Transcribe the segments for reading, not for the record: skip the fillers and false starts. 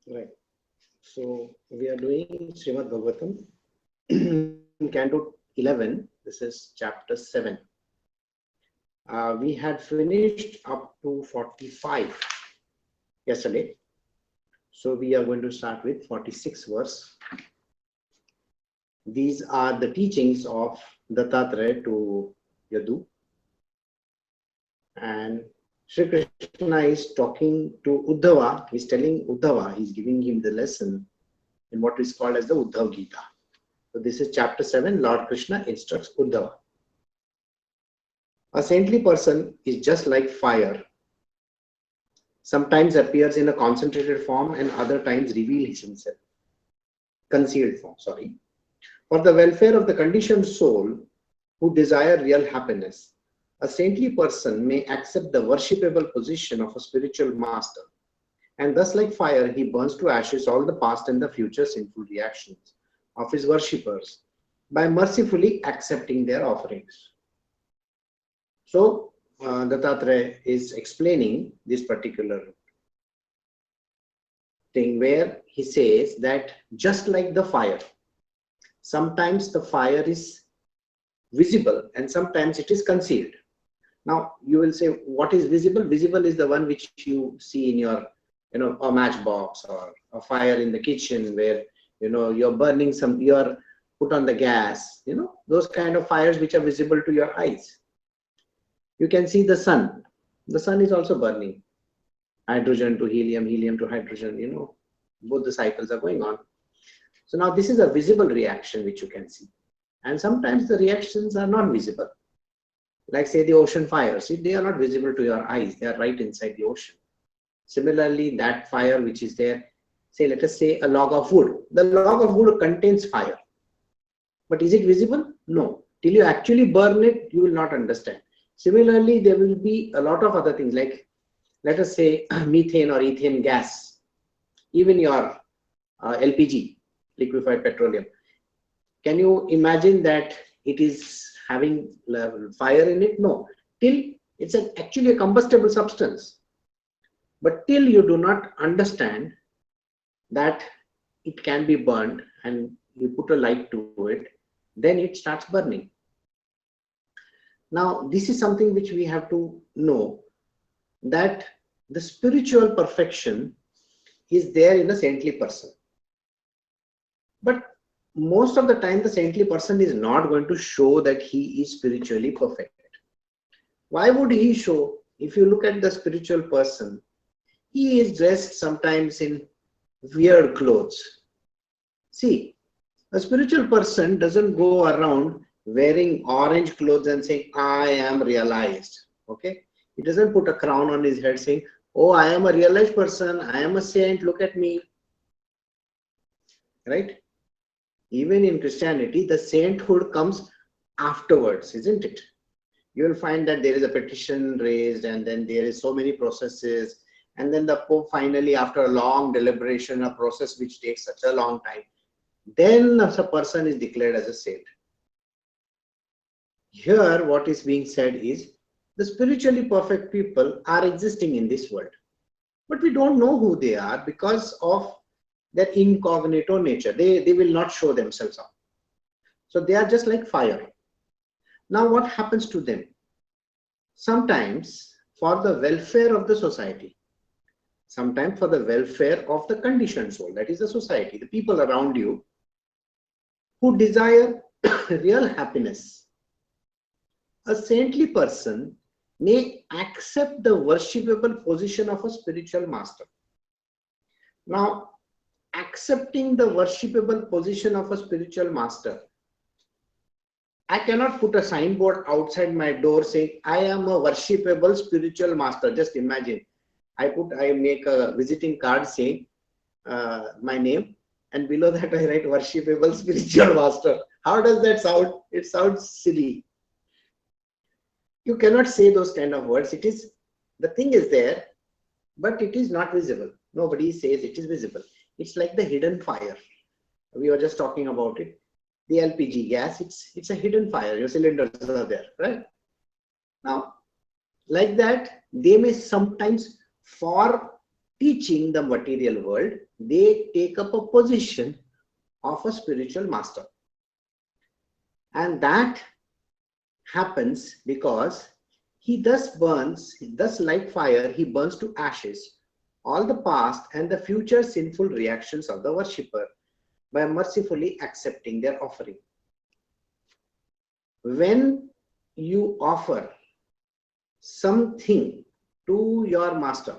Right. So we are doing Srimad Bhagavatam, Canto 11. This is chapter 7. We had finished up to 45 yesterday. So we are going to start with 46 verse. These are the teachings of Dattatreya to Yadu. And Sri Krishna is talking to Uddhava. He's telling Uddhava, he's giving him the lesson in what is called as the Uddhav Gita. So this is chapter 7, Lord Krishna instructs Uddhava. A saintly person is just like fire. Sometimes appears in a concentrated form and other times reveals himself. Concealed form, sorry. For the welfare of the conditioned soul who desire real happiness, a saintly person may accept the worshipable position of a spiritual master. And thus, like fire, he burns to ashes all the past and the future sinful reactions of his worshippers by mercifully accepting their offerings. So, Dattatreya is explaining this particular thing where he says that just like the fire, sometimes the fire is visible and sometimes it is concealed. Now, you will say, what is visible? Visible is the one which you see in your, a matchbox or a fire in the kitchen where, you're burning some, you're put on the gas, those kind of fires which are visible to your eyes. You can see the sun. The sun is also burning. Hydrogen to helium, helium to hydrogen, both the cycles are going on. So now this is a visible reaction which you can see. And sometimes the reactions are not visible. Like say the ocean fires, they are not visible to your eyes. They are right inside the ocean. Similarly, that fire which is there, say let us say a log of wood. The log of wood contains fire. But is it visible? No. Till you actually burn it, you will not understand. Similarly, there will be a lot of other things like, let us say, methane or ethane gas, even your LPG, liquefied petroleum. Can you imagine that it is having fire in it? No. Till it's actually a combustible substance. But till you do not understand that it can be burned and you put a light to it, then it starts burning. Now, this is something which we have to know, that the spiritual perfection is there in a saintly person. But most of the time, the saintly person is not going to show that he is spiritually perfect. Why would he show? If you look at the spiritual person, he is dressed sometimes in weird clothes. See, a spiritual person doesn't go around wearing orange clothes and saying, I am realized. Okay? He doesn't put a crown on his head saying, oh, I am a realized person, I am a saint, look at me. Right? Even in Christianity, the sainthood comes afterwards, isn't it? You will find that there is a petition raised and then there is so many processes. And then the Pope finally, after a long deliberation, a process which takes such a long time, then a person is declared as a saint. Here, what is being said is the spiritually perfect people are existing in this world. But we don't know who they are because of their incognito nature. They will not show themselves up. So they are just like fire. Now what happens to them? Sometimes for the welfare of the society, sometimes for the welfare of the conditioned soul, that is the society, the people around you who desire real happiness, a saintly person may accept the worshipable position of a spiritual master. Now, accepting the worshipable position of a spiritual master, I cannot put a signboard outside my door saying, I am a worshipable spiritual master. Just imagine, I make a visiting card saying my name, and below that I write worshipable spiritual master. How does that sound? It sounds silly. You cannot say those kind of words. The thing is there, but it is not visible. Nobody says it is visible. It's like the hidden fire. We were just talking about it. The LPG gas, it's a hidden fire. Your cylinders are there, right? Now, like that, they may sometimes, for teaching the material world, they take up a position of a spiritual master. And that happens because he thus burns, thus like fire, he burns to ashes all the past and the future sinful reactions of the worshipper by mercifully accepting their offering. When you offer something to your master,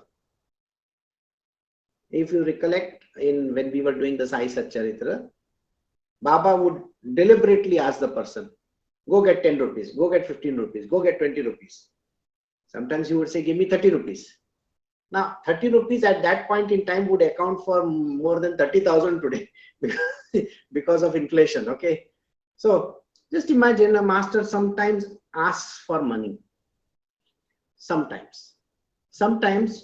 if you recollect, when we were doing the Sai Satcharitra, Baba would deliberately ask the person, go get 10 rupees, go get 15 rupees, go get 20 rupees. Sometimes he would say, give me 30 rupees. Now, 30 rupees at that point in time would account for more than 30,000 today because of inflation. Okay. So just imagine a master sometimes asks for money. Sometimes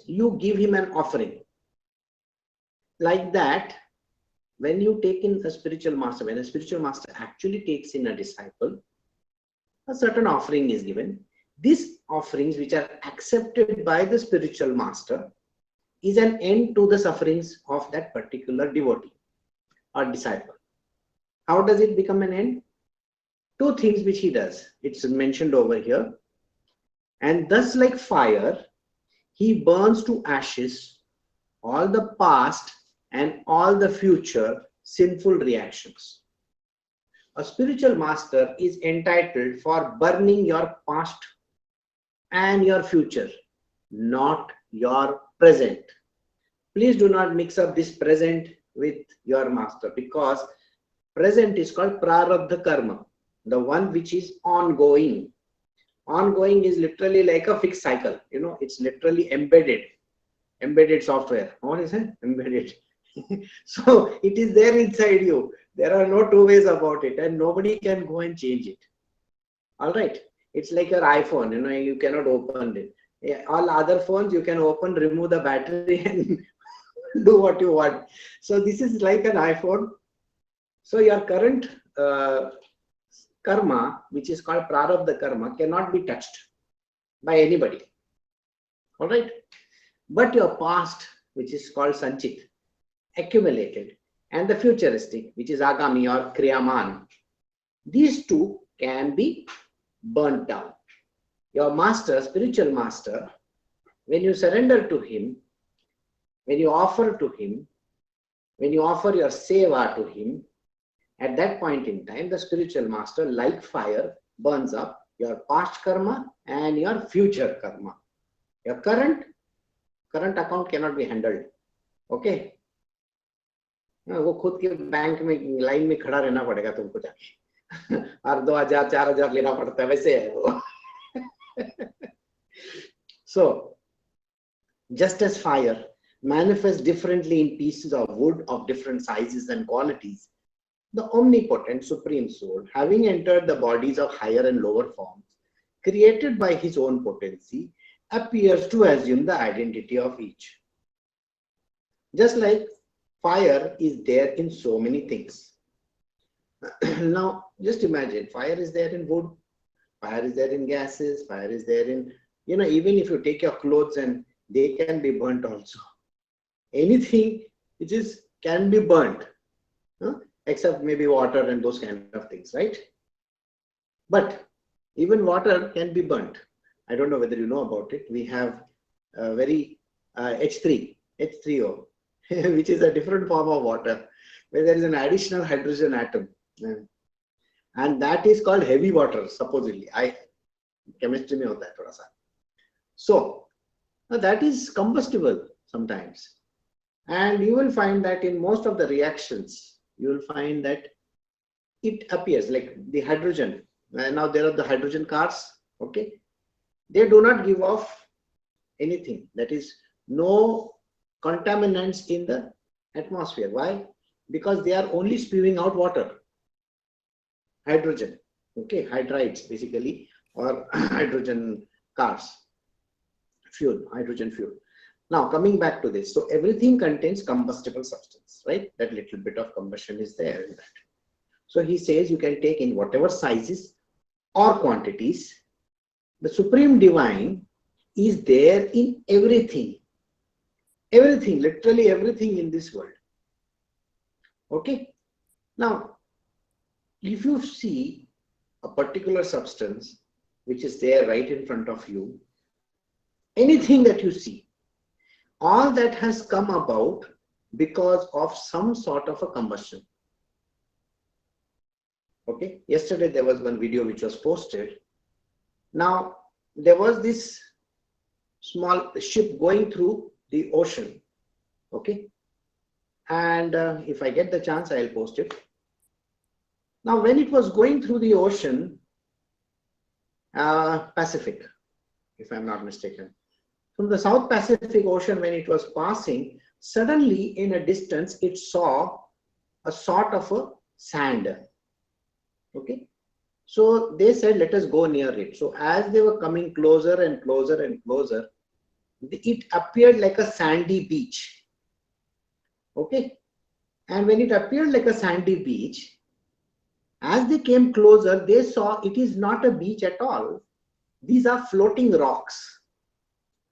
you give him an offering. Like that, when you take in a spiritual master, when a spiritual master actually takes in a disciple, a certain offering is given. These offerings, which are accepted by the spiritual master, is an end to the sufferings of that particular devotee or disciple. How does it become an end? Two things which he does. It's mentioned over here. And thus like fire, he burns to ashes all the past and all the future sinful reactions. A spiritual master is entitled for burning your past and your future, not your present. Please do not mix up this present with your master, because present is called prarabdha karma, the one which is ongoing. Ongoing is literally like a fixed cycle. You know, it's literally embedded software. What is it? Embedded. So it is there inside you. There are no two ways about it, and nobody can go and change it. All right. It's like your iPhone. You know, you cannot open it. All other phones you can open, remove the battery, and do what you want. So this is like an iPhone. So your current karma, which is called prarabdha karma, cannot be touched by anybody. All right. But your past, which is called sanchit, accumulated, and the futuristic, which is agami or kriyaman, these two can be burnt down. Your master, spiritual master, when you surrender to him, when you offer to him, when you offer your seva to him, at that point in time, the spiritual master, like fire, burns up your past karma and your future karma. Your current account cannot be handled. Okay. वो खुद के bank में line में खड़ा रहना पड़ेगा तुमको जाके, और 2,000 4,000 लेना पड़ता है, वैसे है वो. So, just as fire manifests differently in pieces of wood of different sizes and qualities, the omnipotent Supreme Soul, having entered the bodies of higher and lower forms, created by his own potency, appears to assume the identity of each. Just like fire is there in so many things. Now, just imagine, fire is there in wood, fire is there in gases, fire is there in, you know, even if you take your clothes and they can be burnt also. Anything which can be burnt, except maybe water and those kind of things, right? But even water can be burnt. I don't know whether you know about it. We have very H3O, which is a different form of water, where there is an additional hydrogen atom. And that is called heavy water, supposedly. Chemistry mein hota hai thoda sa. So, that is combustible sometimes. And you will find that in most of the reactions, you will find that it appears like the hydrogen. Now there are the hydrogen cars, okay? They do not give off anything. That is, no contaminants in the atmosphere. Why? Because they are only spewing out water. Hydrogen, okay? Hydrides basically, or hydrogen cars. Fuel, hydrogen fuel. Now coming back to this, so everything contains combustible substance, right? That little bit of combustion is there in that. So he says you can take in whatever sizes or quantities. The Supreme Divine is there in everything. everything, literally everything in this world. Okay. Now, if you see a particular substance which is there right in front of you, anything that you see, all that has come about because of some sort of a combustion. Okay. Yesterday there was one video which was posted. Now, there was this small ship going through the ocean. Okay. And if I get the chance, I'll post it. Now, when it was going through the ocean, Pacific, if I'm not mistaken, from the South Pacific Ocean, when it was passing, suddenly in a distance, it saw a sort of a sand. Okay. So they said, let us go near it. So as they were coming closer and closer and closer, it appeared like a sandy beach. Okay. And when it appeared like a sandy beach, as they came closer, they saw it is not a beach at all. These are floating rocks.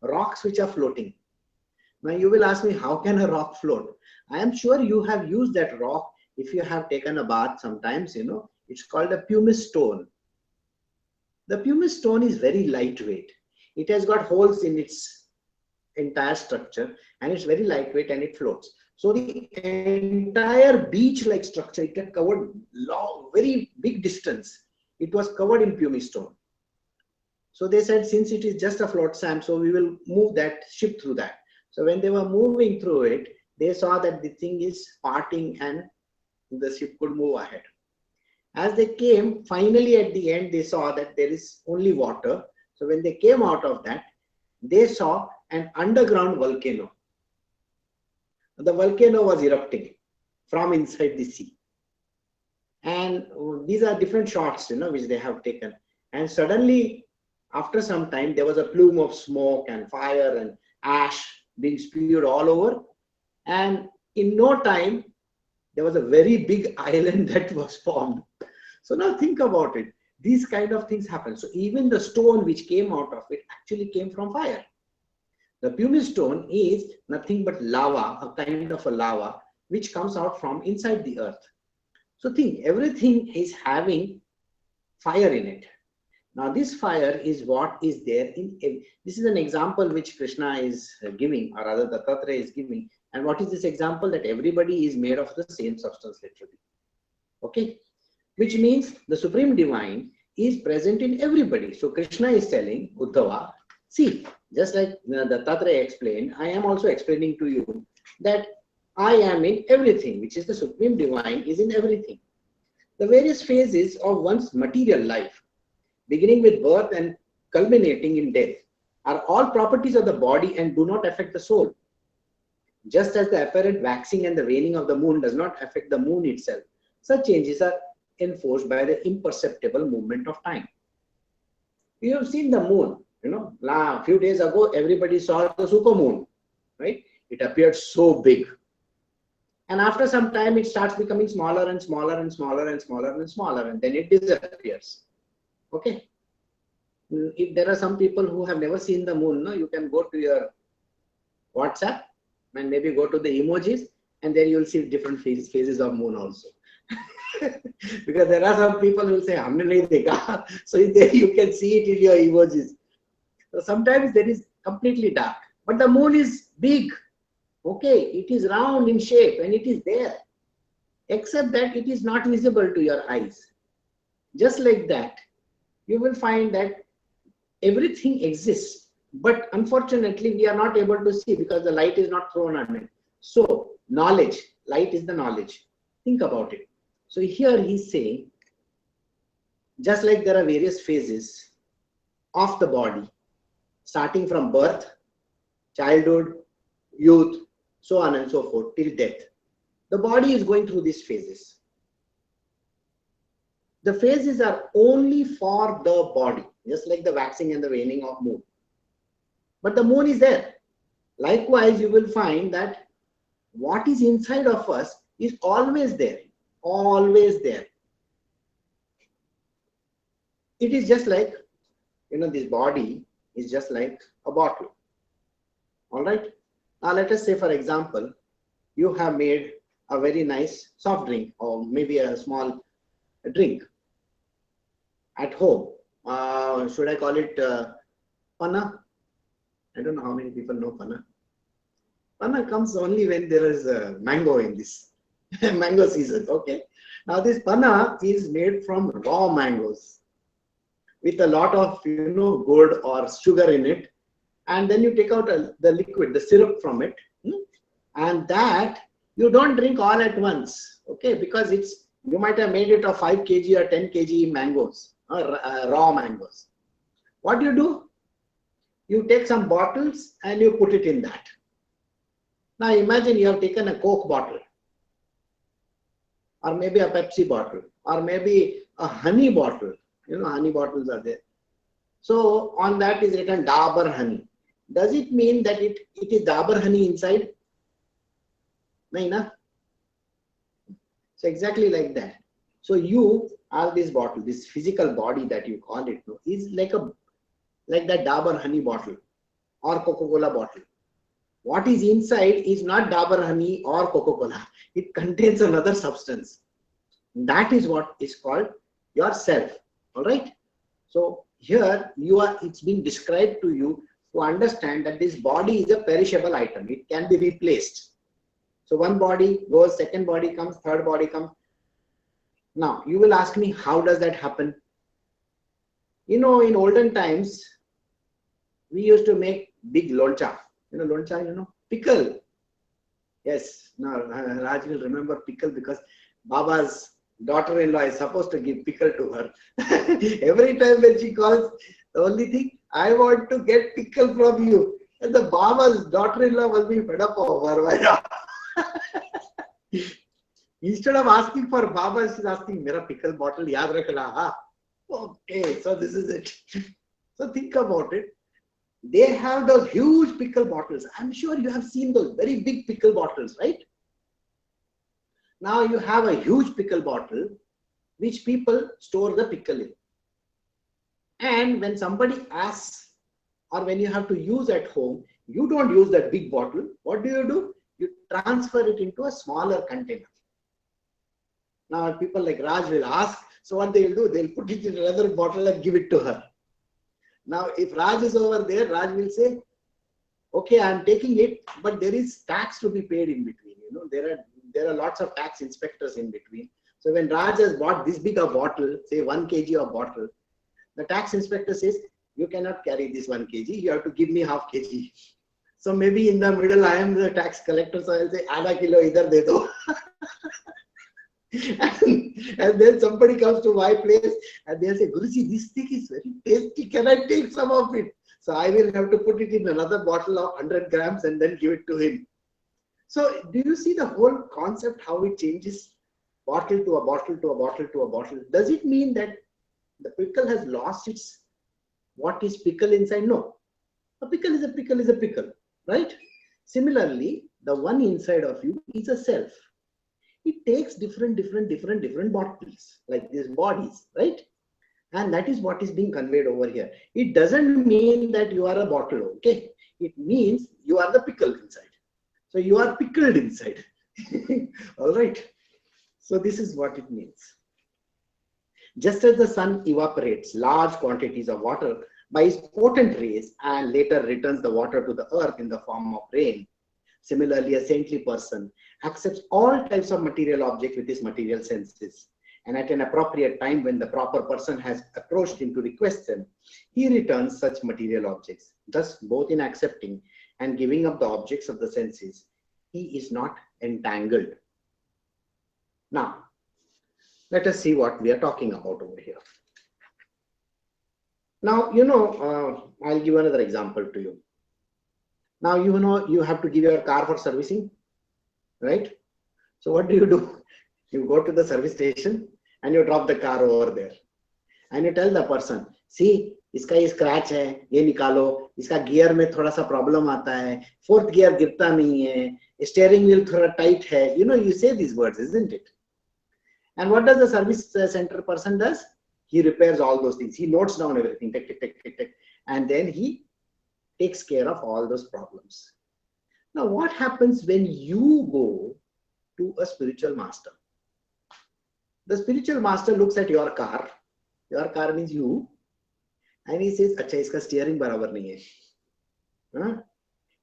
Rocks which are floating. Now you will ask me, how can a rock float? I am sure you have used that rock if you have taken a bath sometimes, you know. It's called a pumice stone. The pumice stone is very lightweight. It has got holes in its entire structure and it's very lightweight and it floats. So the entire beach-like structure, it had covered long, very big distance. It was covered in pumice stone. So they said, since it is just a float sand, so we will move that ship through that. So when they were moving through it, they saw that the thing is parting and the ship could move ahead. As they came, finally at the end, they saw that there is only water. So when they came out of that, they saw an underground volcano. The volcano was erupting from inside the sea. And these are different shots, you know, which they have taken. And suddenly, after some time, there was a plume of smoke and fire and ash being spewed all over. And in no time, there was a very big island that was formed. So now think about it. These kind of things happen. So even the stone which came out of it actually came from fire. The pumice stone is nothing but lava, a kind of a lava, which comes out from inside the earth. So think, everything is having fire in it. Now this fire is what is there in, this is an example which Krishna is giving, or rather Dattatreya is giving. And what is this example? That everybody is made of the same substance literally. Okay. Which means the Supreme Divine is present in everybody. So Krishna is telling Uddhava, see, just like Dattatreya explained, I am also explaining to you that I am in everything, which is the Supreme Divine is in everything. The various phases of one's material life, beginning with birth and culminating in death, are all properties of the body and do not affect the soul. Just as the apparent waxing and the waning of the moon does not affect the moon itself, such changes are enforced by the imperceptible movement of time. You have seen the moon, you know, a few days ago, everybody saw the supermoon, right? It appeared so big. And after some time, it starts becoming smaller and smaller and smaller and smaller and smaller, and then it disappears. Okay. If there are some people who have never seen the moon, no, you can go to your WhatsApp and maybe go to the emojis, and there you will see different phases of moon also. Because there are some people who will say, "Humne nahi dekha." So there you can see it in your emojis. So sometimes there is completely dark, but the moon is big. Okay, it is round in shape and it is there, except that it is not visible to your eyes. Just like that, you will find that everything exists, but unfortunately we are not able to see because the light is not thrown on it. So knowledge, light is the knowledge. Think about it. So here he's saying, just like there are various phases of the body, starting from birth, childhood, youth, so on and so forth, till death. The body is going through these phases. The phases are only for the body, just like the waxing and the waning of moon. But the moon is there. Likewise, you will find that what is inside of us is always there. Always there. It is just like, you know, this body is just like a bottle. All right. Now let us say, for example, you have made a very nice soft drink or maybe a small drink at home. Should I call it panna? I don't know how many people know panna. Panna comes only when there is mango in this mango season. Okay. Now this panna is made from raw mangoes with a lot of gourd or sugar in it, and then you take out the liquid, the syrup from it, and that you don't drink all at once. Okay, because you might have made it of 5 kg or 10 kg mangoes or raw mangoes. What do? You take some bottles and you put it in that. Now imagine you have taken a Coke bottle, or maybe a Pepsi bottle, or maybe a honey bottle. Honey bottles are there. So on that is written Dabur honey. Does it mean that it is Dabur honey inside? No, na? So exactly like that. So you have this bottle, this physical body that you call it, is like that Dabur honey bottle or Coca-Cola bottle. What is inside is not Dabur honey or Coca-Cola. It contains another substance. That is what is called yourself. All right. So here it's being described to you to understand that this body is a perishable item. It can be replaced. So one body goes, second body comes, third body comes. Now you will ask me, how does that happen? In olden times, we used to make big loncha. Loncha, pickle. Yes, now Raj will remember pickle because Baba's daughter-in-law is supposed to give pickle to her. Every time when she calls, the only thing, I want to get pickle from you. And the Baba's daughter-in-law will be fed up of her. Instead of asking for Baba, she's asking, Mera pickle bottle yaad rakhna, ha? Okay, so this is it. So think about it. They have those huge pickle bottles. I'm sure you have seen those very big pickle bottles, right? Now you have a huge pickle bottle which people store the pickle in. And when somebody asks, or when you have to use at home, you don't use that big bottle. What do? You transfer it into a smaller container. Now people like Raj will ask, so what they'll do, they'll put it in another bottle and give it to her. Now if Raj is over there, Raj will say, okay, I'm taking it, but there is tax to be paid in between. There are lots of tax inspectors in between. So when Raj has bought this big a bottle, say 1 kg of bottle, the tax inspector says, you cannot carry this 1 kg, you have to give me half kg. So maybe in the middle, I am the tax collector, so I'll say, आधा kilo idhar de do. And then somebody comes to my place and they'll say, Guruji, this thing is very tasty, can I take some of it? So I will have to put it in another bottle of 100 grams and then give it to him. So do you see the whole concept, how it changes bottle to a bottle to a bottle to a bottle? Does it mean that the pickle has lost its, what is pickle inside? No. A pickle is a pickle is a pickle, right? Similarly, the one inside of you is a self. It takes different bottles, like these bodies, right? And that is what is being conveyed over here. It doesn't mean that you are a bottle, okay? It means you are the pickle inside. So you are pickled inside. All right. So this is what it means. Just as the sun evaporates large quantities of water by its potent rays and later returns the water to the earth in the form of rain, similarly, a saintly person accepts all types of material objects with his material senses. And at an appropriate time, when the proper person has approached him to request them, he returns such material objects. Thus, both in accepting and giving up the objects of the senses, he is not entangled. Now, let us see what we are talking about over here. Now, I'll give another example to you. Now, you have to give your car for servicing, right? So what do? You go to the service station and you drop the car over there. And you tell the person, see, इसका ये scratch है, ये निकालो, इसका gear में थोड़ा सा problem आता है, fourth gear गिरता नहीं है, steering wheel थोड़ा tight है. You say these words, isn't it? And what does the service center person does? He repairs all those things. He notes down everything, tick, tick, tick, tick, tick, and then he takes care of all those problems. Now, what happens when you go to a spiritual master? The spiritual master looks at your car means you, and he says, अच्छा इसका steering बराबर नहीं है, हाँ?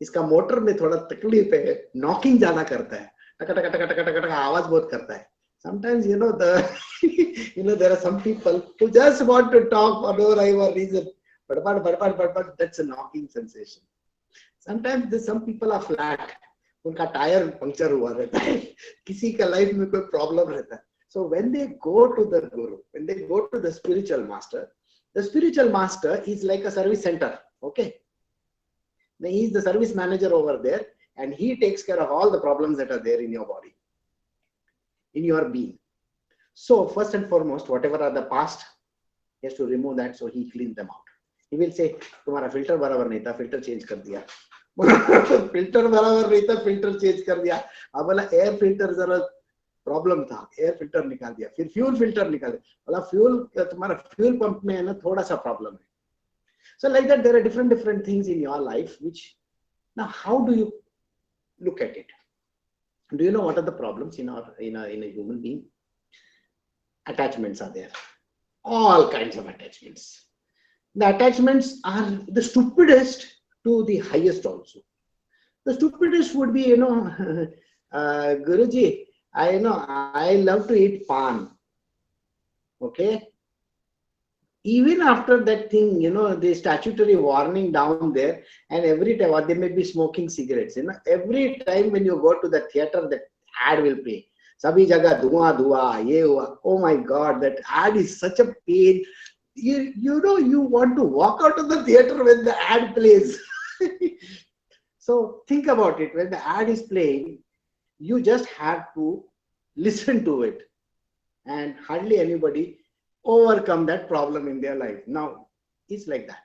इसका motor में थोड़ा तकलीफ है, नॉकिंग ज्यादा करता है, टका टका टका टका टका टका आवाज बहुत करता है. Sometimes there are some people who just want to talk for no rhyme or reason, but that's a knocking sensation. Sometimes some people are flat, उनका टायर पंक्चर हुआ रहता है, किसी का लाइफ में कोई प्रॉब्लम रहता है. So when they go to the guru, when they go to the spiritual master is like a service center, okay? He is the service manager over there, and he takes care of all the problems that are there in your body, in your being. So first and foremost, whatever are the past, he has to remove that, so he cleans them out. He will say, तुम्हारा filter बराबर नहीं था, filter change कर दिया. filter बराबर नहीं था, filter change कर दिया. अब बोला air filter जरा प्रॉब्लम था, एयर फिल्टर निकाल दिया, फिर फ्यूल फिल्टर निकाल दिया, बोला फ्यूल तुम्हारा फ्यूल पंप में है ना थोड़ा सा प्रॉब्लम है. So like that, there are different things in your life, which now how do you look at it? Do you know what are the problems in a human being? Attachments are there, all kinds of attachments. The attachments are the stupidest to the highest also. The stupidest would be, Guruji, I love to eat pan. Okay. Even after that thing, the statutory warning down there, and every time they may be smoking cigarettes. Every time when you go to the theater, that ad will play. Sabhi jaga dhua dhua, ye hua. Oh my God, that ad is such a pain. You want to walk out of the theater when the ad plays. So think about it. When the ad is playing, you just have to listen to it, and hardly anybody overcome that problem in their life. Now it's like that.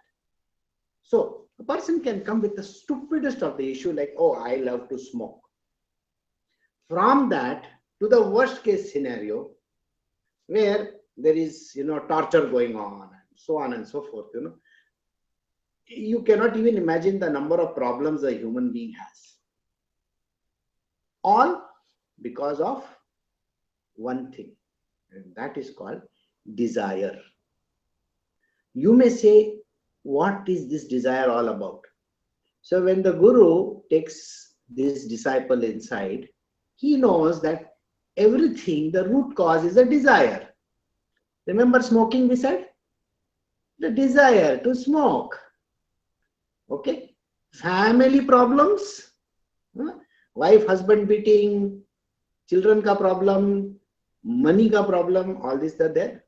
So a person can come with the stupidest of the issue, like, oh, I love to smoke. From that to the worst case scenario, where there is torture going on, and so on and so forth. You cannot even imagine the number of problems a human being has. All because of one thing, and that is called desire. You may say, what is this desire all about? So when the guru takes this disciple inside, he knows that everything, the root cause is a desire. Remember smoking, we said? The desire to smoke. Okay. Family problems, wife, husband beating, children ka problem, money ka problem, all these are there.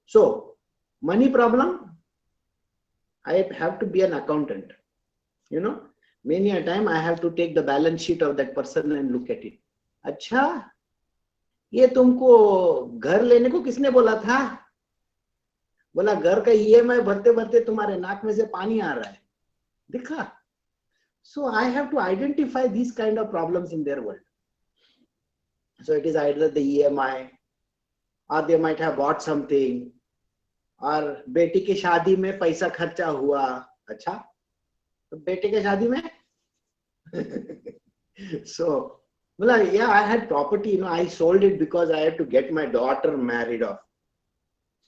So, money problem, I have to be an accountant. Many a time I have to take the balance sheet of that person and look at it. अच्छा, ये तुमको घर लेने को किसने बोला था? बोला घर का EMI भरते भरते तुम्हारे नाक में से पानी आ रहा है. देखा? So I have to identify these kind of problems in their world. So it is either the EMI, or they might have bought something, और बेटी की शादी में पैसा खर्चा हुआ. अच्छा, तो बेटे के शादी में so बोला, yeah, I had property, I sold it because I had to get my daughter married off.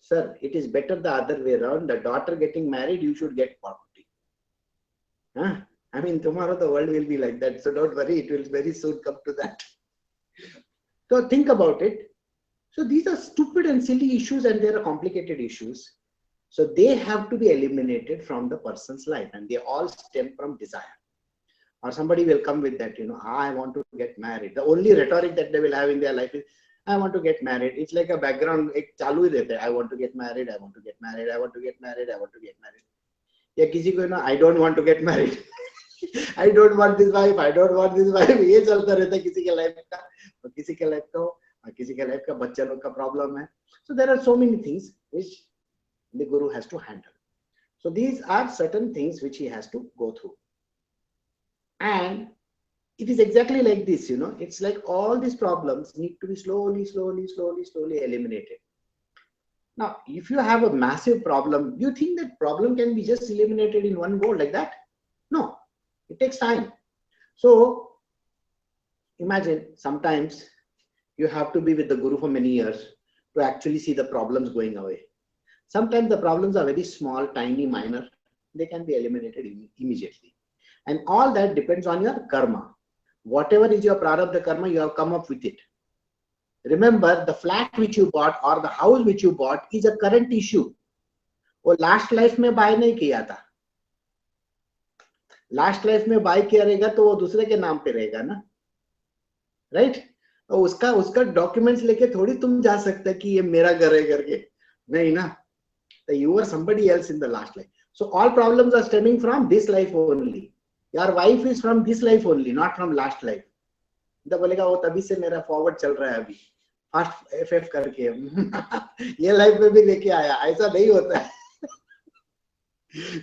Sir, it is better the other way around. The daughter getting married, you should get property. I mean, tomorrow the world will be like that. So don't worry, it will very soon come to that. So think about it. So these are stupid and silly issues, and they are complicated issues. So they have to be eliminated from the person's life, and they all stem from desire. Or somebody will come with that, I want to get married. The only rhetoric that they will have in their life is, I want to get married. It's like a background, chalu hi rehta hai. I want to get married, I want to get married, I want to get married, I want to get married. Ya kisi ko, I don't want to get married. I don't want this wife, I don't want this wife. ये चलता रहता है किसी के life का, और किसी के लाइफ का हो, और किसी के लाइफ का बच्चा लोग का प्रॉब्लम है. So there are so many things which the guru has to handle. So these are certain things which he has to go through. And it is exactly like this, it's like all these problems need to be slowly eliminated. Now, if you have a massive problem, do you think that problem can be just eliminated in one go like that? No, it takes time. So imagine sometimes you have to be with the Guru for many years to actually see the problems going away. Sometimes the problems are very small, tiny, minor. They can be eliminated immediately. And all that depends on your karma. Whatever is your prarabdha karma, you have come up with it. Remember, the flat which you bought or the house which you bought is a current issue. वो last life में bye नहीं किया था. Last life में bye किया रहेगा तो वो दूसरे के नाम पे रहेगा ना, राइट? और उसका डॉक्यूमेंट्स लेके थोड़ी तुम जा सकते हैं कि ये मेरा घर है करके, नहीं ना. You were somebody else in the last life. So all problems are stemming from this life only. Your wife is from this life only, not from last life. तो बोलेगा वो तभी से मेरा फॉरवर्ड चल रहा है अभी फास्ट एफएफ करके ये लाइफ में भी लेके आया, ऐसा नहीं होता है.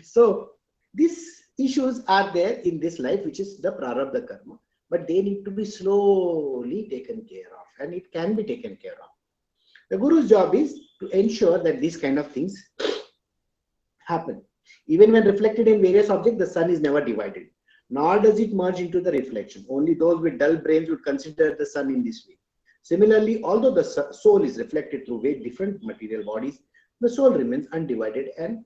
So these issues are there in this life, which is the prarabdha karma, but they need to be slowly taken care of, and it can be taken care of. The Guru's job is to ensure that these kind of things happen. Even when reflected in various objects, the sun is never divided, nor does it merge into the reflection. Only those with dull brains would consider the sun in this way. Similarly, although the soul is reflected through very different material bodies, the soul remains undivided and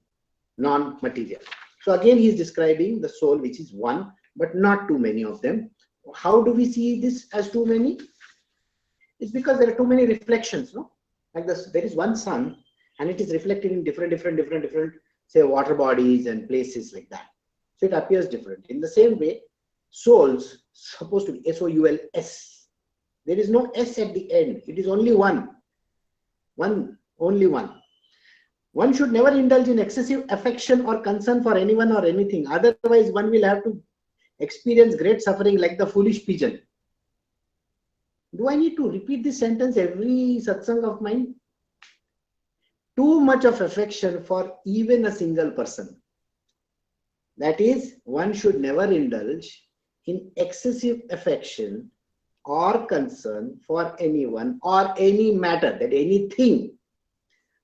non-material. So again, he is describing the soul, which is one, but not too many of them. How do we see this as too many? It's because there are too many reflections, no? Like this, there is one sun, and it is reflected in different, say, water bodies and places like that. So it appears different. In the same way, souls supposed to be S-O-U-L-S. There is no S at the end. It is only one. Only one. One should never indulge in excessive affection or concern for anyone or anything. Otherwise, one will have to experience great suffering like the foolish pigeon. Do I need to repeat this sentence every satsang of mine? Too much of affection for even a single person. That is, one should never indulge in excessive affection or concern for anyone or any matter, that anything.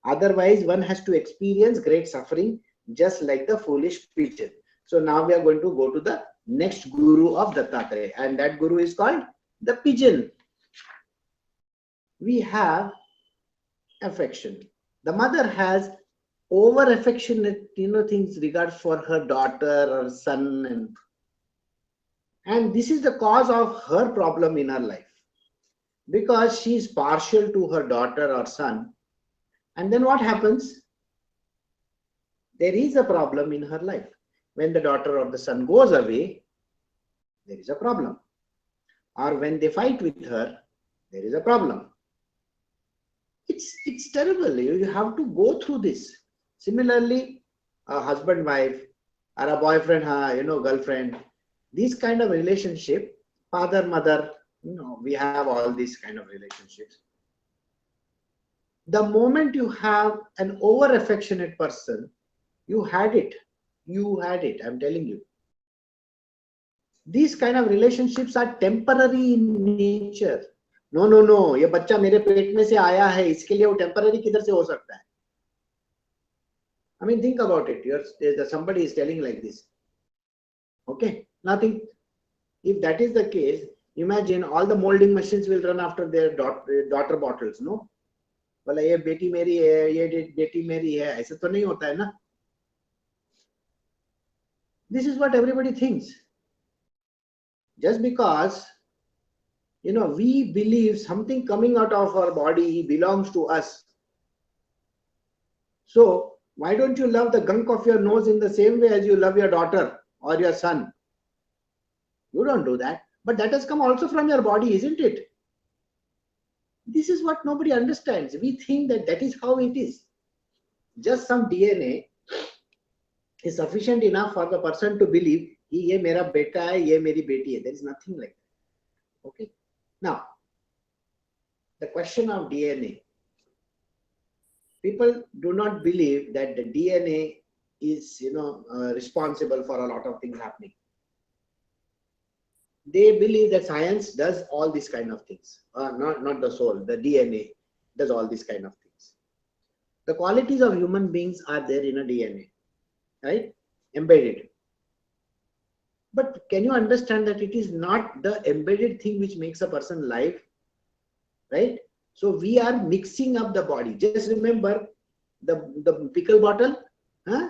Otherwise, one has to experience great suffering just like the foolish pigeon. So now we are going to go to the next guru of Dattatreya, and that guru is called the pigeon. We have affection. The mother has over affectionate, things regards for her daughter or son, and this is the cause of her problem in her life, because she is partial to her daughter or son. And then what happens? There is a problem in her life. When the daughter or the son goes away, there is a problem. Or when they fight with her, there is a problem. It's terrible. You have to go through this. Similarly, a husband, wife, or a boyfriend, girlfriend, this kind of relationship, father, mother, we have all these kind of relationships. The moment you have an over affectionate person, you had it. I'm telling you. These kind of relationships are temporary in nature. No, ये बच्चा मेरे पेट में से आया है, इसके लिए वो temporary किधर से हो सकता है? I mean, think about it. Somebody is telling like this. Okay, nothing. If that is the case, imagine all the molding machines will run after their daughter bottles, no? बोला ये बेटी मेरी है, ये बेटी मेरी है, ऐसा तो नहीं होता है ना? This is what everybody thinks. Just because, we believe something coming out of our body belongs to us. So why don't you love the gunk of your nose in the same way as you love your daughter or your son? You don't do that. But that has come also from your body, isn't it? This is what nobody understands. We think that is how it is. Just some DNA is sufficient enough for the person to believe, ye mera beta hai, ye meri beti hai. There is nothing like that. Okay. Now, the question of DNA. People do not believe that the DNA is, responsible for a lot of things happening. They believe that science does all these kind of things. Not the soul, the DNA does all these kind of things. The qualities of human beings are there in a DNA, right? Embedded. But can you understand that it is not the embedded thing which makes a person live, right? So we are mixing up the body. Just remember the pickle bottle, huh?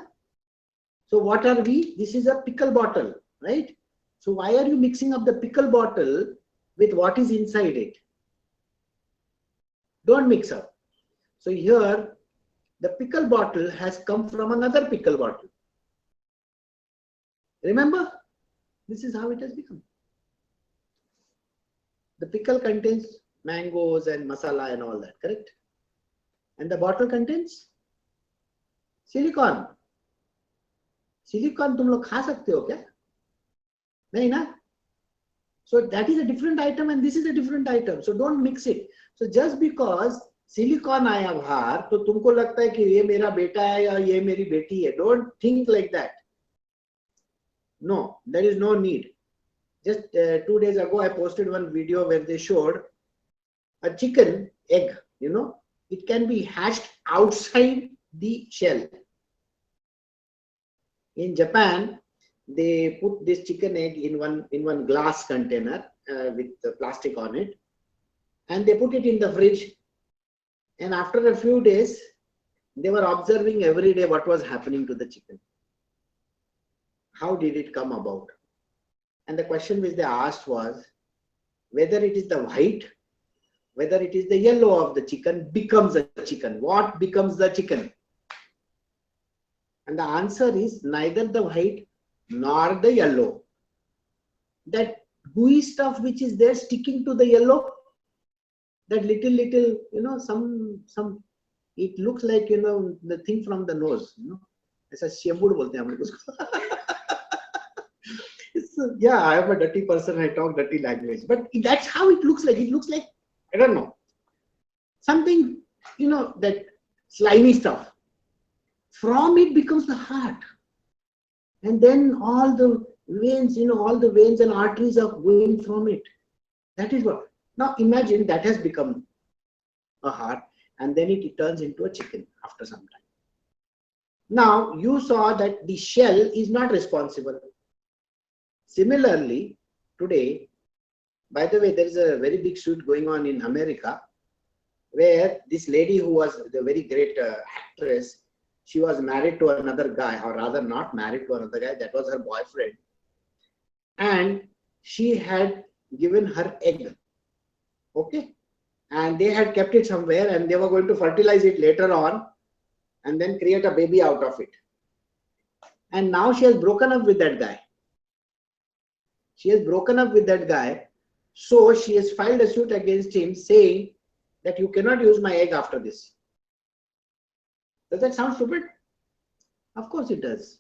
So what are we? This is a pickle bottle, right? So why are you mixing up the pickle bottle with what is inside it? Don't mix up. So here, the pickle bottle has come from another pickle bottle. Remember? This is how it has become. The pickle contains mangoes and masala and all that, correct? And the bottle contains silicon. Silicon तुम लोग खा सकते हो क्या? नहीं ना? So that is a different item and this is a different item. So don't mix it. So just because silicon आया बाहर, तो तुमको लगता है कि ये मेरा बेटा है या ये मेरी बेटी है. Don't think like that. No, there is no need. Just 2 days ago, I posted one video where they showed a chicken egg. You know, it can be hatched outside the shell. In Japan, they put this chicken egg in one glass container with the plastic on it, and they put it in the fridge. And after a few days, they were observing every day what was happening to the chicken. How did it come about? And the question which they asked was whether it is the white, whether it is the yellow of the chicken becomes a chicken. What becomes the chicken? And the answer is neither the white nor the yellow. That gooey stuff which is there sticking to the yellow, that little, you know, some, it looks like, you know, the thing from the nose, you know. It's a shembud bolte hain hum log usko. Yeah, I am a dirty person, I talk dirty language. But that's how it looks like. It looks like, I don't know, something, you know, that slimy stuff. From it becomes the heart. And then all the veins, you know, all the veins and arteries are going from it. That is what. Now imagine that has become a heart and then it turns into a chicken after some time. Now you saw that the shell is not responsible. Similarly, today, by the way, there is a very big shoot going on in America where this lady who was the very great actress, she was married to another guy, or rather not married to another guy, that was her boyfriend. And she had given her egg, okay? And they had kept it somewhere and they were going to fertilize it later on and then create a baby out of it. And now she has broken up with that guy. She has broken up with that guy. So she has filed a suit against him saying that you cannot use my egg after this. Does that sound stupid? Of course it does.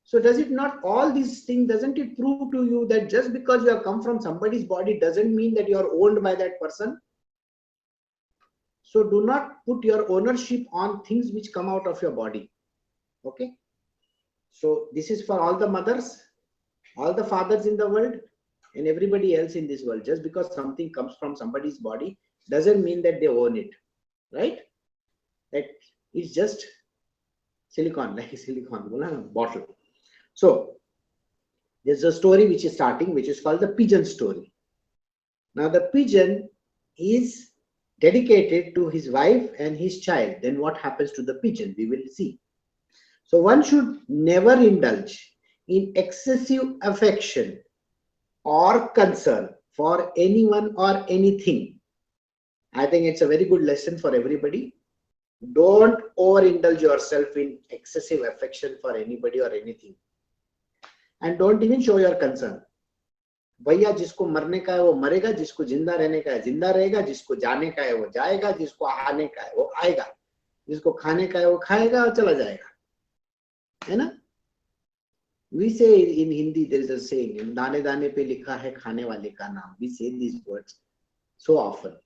So does it not, all these things, doesn't it prove to you that just because you have come from somebody's body doesn't mean that you are owned by that person? So do not put your ownership on things which come out of your body. Okay? So this is for all the mothers, all the fathers in the world, and everybody else in this world. Just because something comes from somebody's body doesn't mean that they own it. Right? That is just silicon, like a silicon bottle. So there's a story which is starting, which is called the pigeon story. Now the pigeon is dedicated to his wife and his child. Then what happens to the pigeon? We will see. So one should never indulge in excessive affection or concern for anyone or anything. I think it's a very good lesson for everybody. Don't overindulge yourself in excessive affection for anybody or anything. And don't even show your concern. भैया जिसको मरने का है वो मरेगा, जिसको जिंदा रहने का है जिंदा रहेगा, जिसको जाने का है वो जाएगा, जिसको आने का है वो आएगा, जिसको खाने का है वो खाएगा और चला जाएगा, है ना? We say in Hindi, there is a saying, दाने दाने पे लिखा है खाने वाले का नाम. We say these words so often.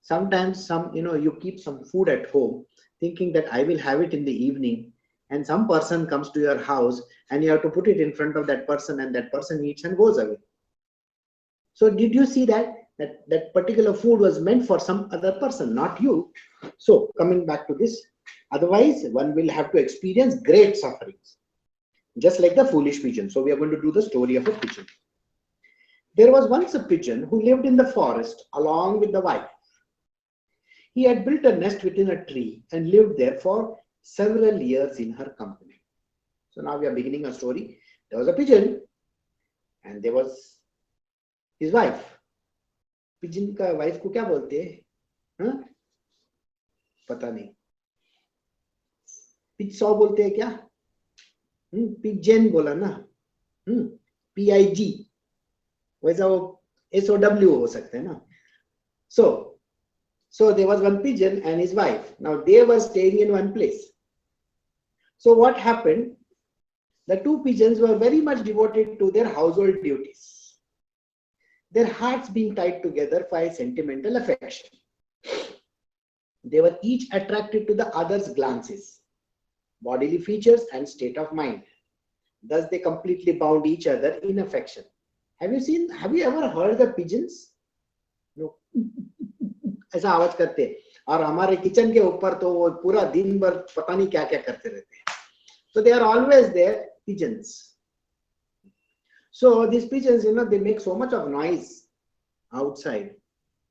Sometimes you keep some food at home thinking that I will have it in the evening, and some person comes to your house and you have to put it in front of that person and that person eats and goes away. So did you see that particular food was meant for some other person, not you? So coming back to this, otherwise one will have to experience great sufferings. just like the foolish pigeon. So we are going to do the story of a pigeon. There was once a pigeon who lived in the forest along with the wife. He had built a nest within a tree and lived there for several years in her company. So now we are beginning a story. There was a pigeon and there was his wife. Pigeon का wife को क्या बोलते हैं? पता नहीं. पिज 100 बोलते हैं क्या? पिजन बोला ना. PIG. वैसा वो SOW हो सकते हैं ना. So there was one pigeon and his wife. Now they were staying in one place. So what happened? The two pigeons were very much devoted to their household duties, their hearts being tied together by sentimental affection. They were each attracted to the other's glances, bodily features and state of mind. Thus they completely bound each other in affection. Have you ever heard the pigeons? No. ऐसा आवाज करते हैं और हमारे kitchen के ऊपर तो वो पूरा दिन भर पता नहीं क्या क्या करते रहते हैं. So they are always there, pigeons. So these pigeons, they make so much of noise outside.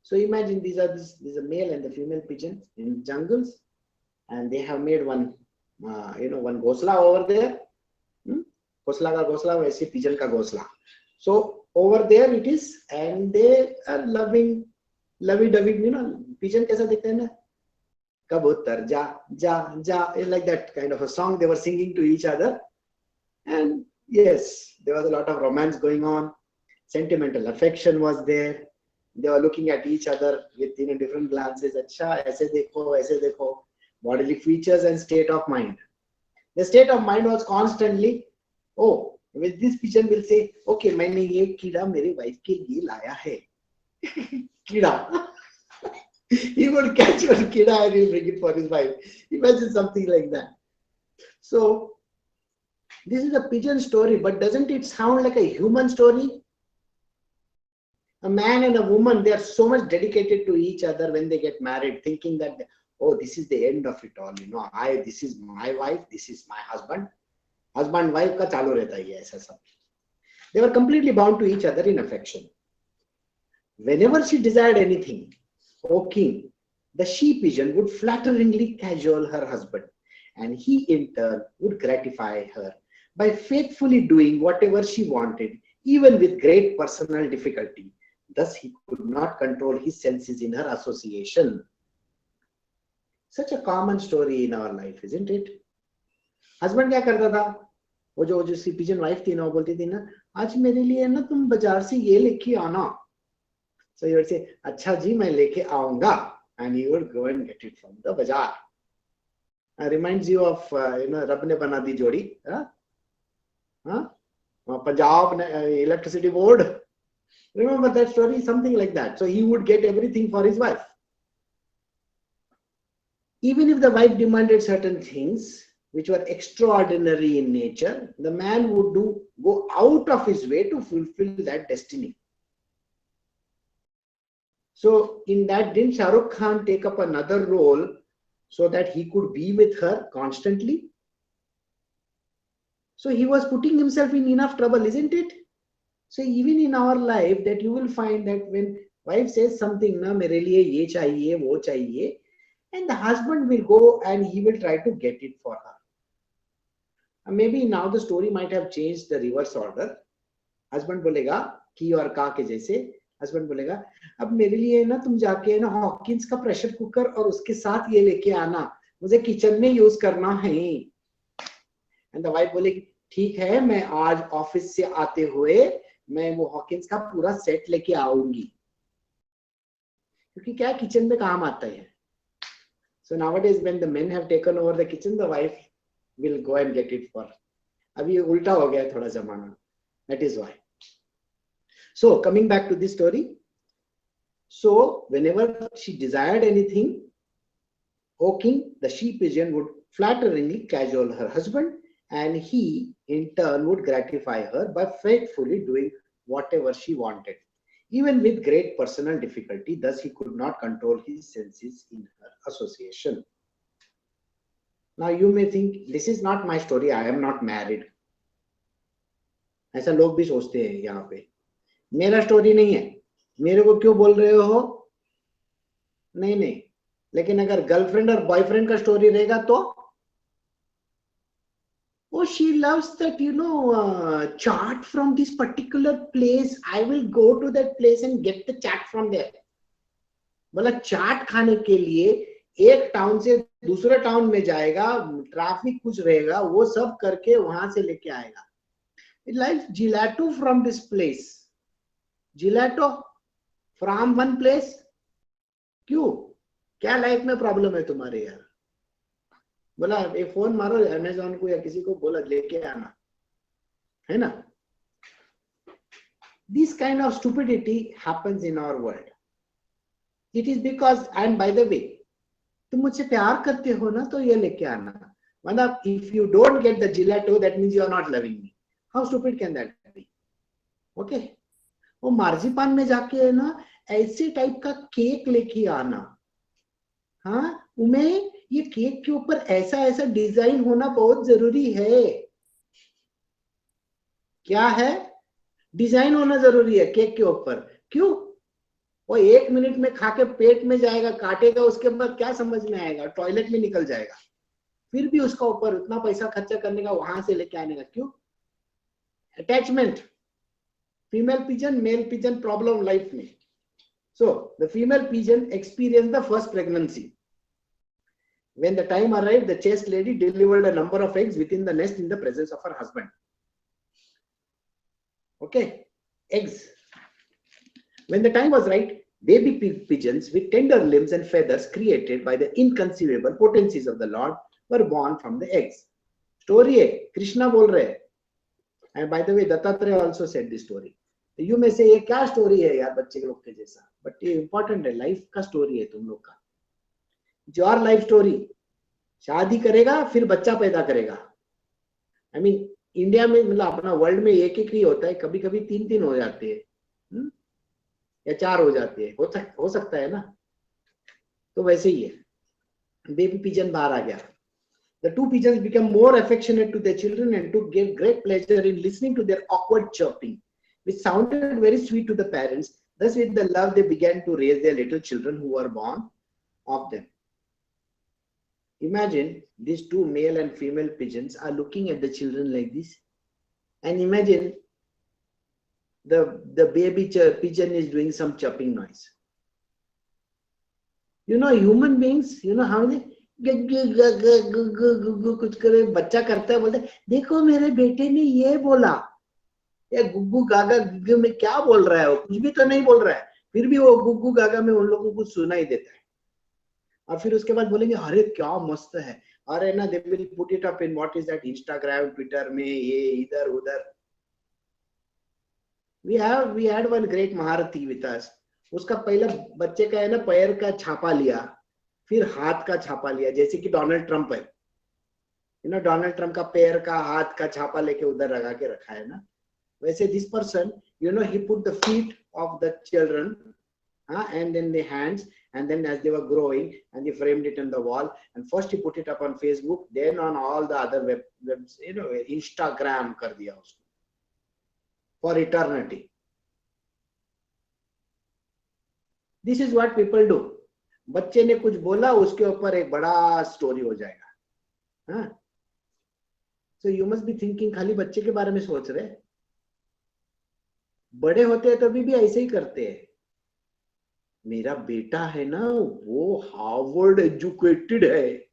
So imagine these are a male and the female pigeons in jungles, and they have made one one ghosla over there. Ghosla ka ghosla, वैसे pigeon ka ghosla. So over there it is, and they are lovey-dovey, pigeon कैसा दिखते हैं ना? Kabutar, ja, like that kind of a song they were singing to each other. And yes, there was a lot of romance going on. Sentimental affection was there. They were looking at each other with different glances. Acha, aise dekho. Bodily features and state of mind. The state of mind was constantly, with this pigeon will say, okay, मैंने ये कीड़ा मेरी wife के लिए लाया है. कीड़ा. He would catch one kida and he'll bring it for his wife. Imagine something like that. So, this is a pigeon story, but doesn't it sound like a human story? A man and a woman, they are so much dedicated to each other when they get married, thinking that, this is the end of it all. This is my wife, this is my husband. Husband, wife ka chalu rehta hai aisa sab. They were completely bound to each other in affection. Whenever she desired anything, O king, the she pigeon would flatteringly cajole her husband, and he in turn would gratify her by faithfully doing whatever she wanted, even with great personal difficulty. Thus he could not control his senses in her association. Such a common story in our life, isn't it? Husband क्या करता था? वो जो सी pigeon wife थी ना, वो बोलती थी ना, आज मेरे लिए ना तुम बाजार से ये लेके आना. So he would say, अच्छा जी मैं लेके आऊंगा, and he would go and get it from the bazaar. Reminds you of रब ने बना दी जोड़ी, Punjab electricity board. Remember that story? Something like that. So he would get everything for his wife. Even if the wife demanded certain things which were extraordinary in nature, the man would go out of his way to fulfill that destiny. So in that, didn't Shah Rukh Khan take up another role so that he could be with her constantly? So he was putting himself in enough trouble, isn't it? So even in our life, that you will find that when wife says something, na mere liye ye chahiye, wo chahiye, and the husband will go and he will try to get it for her. And maybe now the story might have changed the reverse order. Husband bolega ki aur ka ke jaise. Husband बोलेगा अब मेरे लिए ना तुम जाके ना Hawkins का pressure cooker और उसके साथ ये लेके आना, मुझे किचन में यूज करना है. एंड द वाइफ बोलेगी ठीक है, मैं आज ऑफिस से आते हुए मैं वो हॉकिंस का पूरा सेट लेके आऊंगी, क्योंकि क्या किचन में काम आता है. So nowadays when the men have taken over the kitchen, the wife will go and get it for. अभी उल्टा हो गया है थोड़ा जमाना. That is why. So coming back to this story, so whenever she desired anything, O king, the she pigeon would flatteringly cajole her husband, and he in turn would gratify her by faithfully doing whatever she wanted, even with great personal difficulty. Thus he could not control his senses in her association. Now you may think, this is not my story, I am not married. ऐसा लोग भी सोचते हैं यहाँ पे। मेरा story नहीं है, मेरे को क्यों बोल रहे हो? नहीं नहीं, लेकिन अगर गर्लफ्रेंड और बॉयफ्रेंड का स्टोरी रहेगा तो oh, she loves that, chart from this particular place. I will go to that place and get the chart from there. बोला चाट खाने के लिए एक टाउन से दूसरे टाउन में जाएगा, ट्रैफिक कुछ रहेगा, वो सब करके वहां से लेके आएगा. It likes gelato from this place. Gelato from one place. क्यों? क्या लाइफ में प्रॉब्लम है तुम्हारे यार? बोला एक फोन मारो अमेज़न को या किसी को, बोला लेके आना, है ना? This kind of stupidity happens in our world. It is because, and by the way, तुम मुझसे प्यार करते हो ना तो ये लेके आना. मतलब if you don't get the gelato, that means you are not loving me. How stupid can that be? Okay? वो मार्जिपान में जाके है ना ऐसे टाइप का केक लेके आना. हाँ, उमें ये केक के ऊपर ऐसा ऐसा डिजाइन होना बहुत जरूरी है. क्या है? डिजाइन होना जरूरी है केक के ऊपर. क्यों? वो 1 मिनट में खा के पेट में जाएगा, काटेगा, उसके बाद क्या समझ में आएगा? टॉयलेट में निकल जाएगा. फिर भी उसका ऊपर उतना पैसा खर्चा करने का, वहां से लेके आने का क्यों? Attachment. Female pigeon male pigeon problem life में. So the female pigeon experienced the first pregnancy. When the time arrived, the chaste lady delivered a number of eggs within the nest in the presence of her husband. Okay, eggs. When the time was right, baby pigeons with tender limbs and feathers created by the inconceivable potencies of the Lord were born from the eggs. Story है, कृष्णा बोल रहे हैं. And by the way, Dattatreya also said this story. तो you में से ये क्या story है यार बच्चे के लोग के जैसा? बट ये इंपॉर्टेंट है, लाइफ का स्टोरी है तुम लोग का. Your life story. शादी करेगा फिर बच्चा पैदा करेगा. आई मीन इंडिया में, मतलब अपना वर्ल्ड में एक एक ही होता है, कभी कभी 3-3 हो जाते हैं या 4 हो जाते हैं, हो सकता है ना. तो वैसे ही है. बेबी पिजन बाहर आ गया. The two pigeons became more affectionate to their children and took great pleasure in listening to their awkward chirping, which sounded very sweet to the parents. Thus, with the love, they began to raise their little children who were born of them. Imagine these two male and female pigeons are looking at the children like this. And imagine the baby pigeon is doing some chirping noise. You know, human beings, you know how they कुछ करे, बच्चा करता है, बोलते देखो मेरे बेटे ने ये बोला. या गुग्गू गागा गुग्गू में क्या बोल रहा है? वो कुछ भी तो नहीं बोल रहा है, फिर भी वो गुग्गू गागा में उन लोगों को कुछ सुनाई देता है. और फिर उसके बाद बोलेंगे अरे क्या मस्त है, अरे ना they will put it up in what is that Instagram Twitter में, ये इधर उधर. वी हैड वन ग्रेट महारथी विद अस. उसका पहला बच्चे का है ना पैर का छापा लिया, फिर हाथ का छापा लिया, जैसे कि डोनाल्ड ट्रंप है. यू नो डोनाल्ड ट्रंप का पैर का हाथ का छापा लेके उधर लगा के रखा है ना. वैसे this person, you know, he put the feet of the children and then the hands, and then as they were growing, and he framed it on the wall, and first he put it up on Facebook, then on all the other webs, you know, Instagram कर दिया उसको for eternity. This is what people do. बच्चे ने कुछ बोला, उसके ऊपर एक बड़ा स्टोरी हो जाएगा. हाँ, so you must be thinking खाली बच्चे के बारे में सोच रहे. बड़े होते हैं तभी भी ऐसे ही करते हैं. मेरा बेटा है ना वो हार्वर्ड एजुकेटेड है,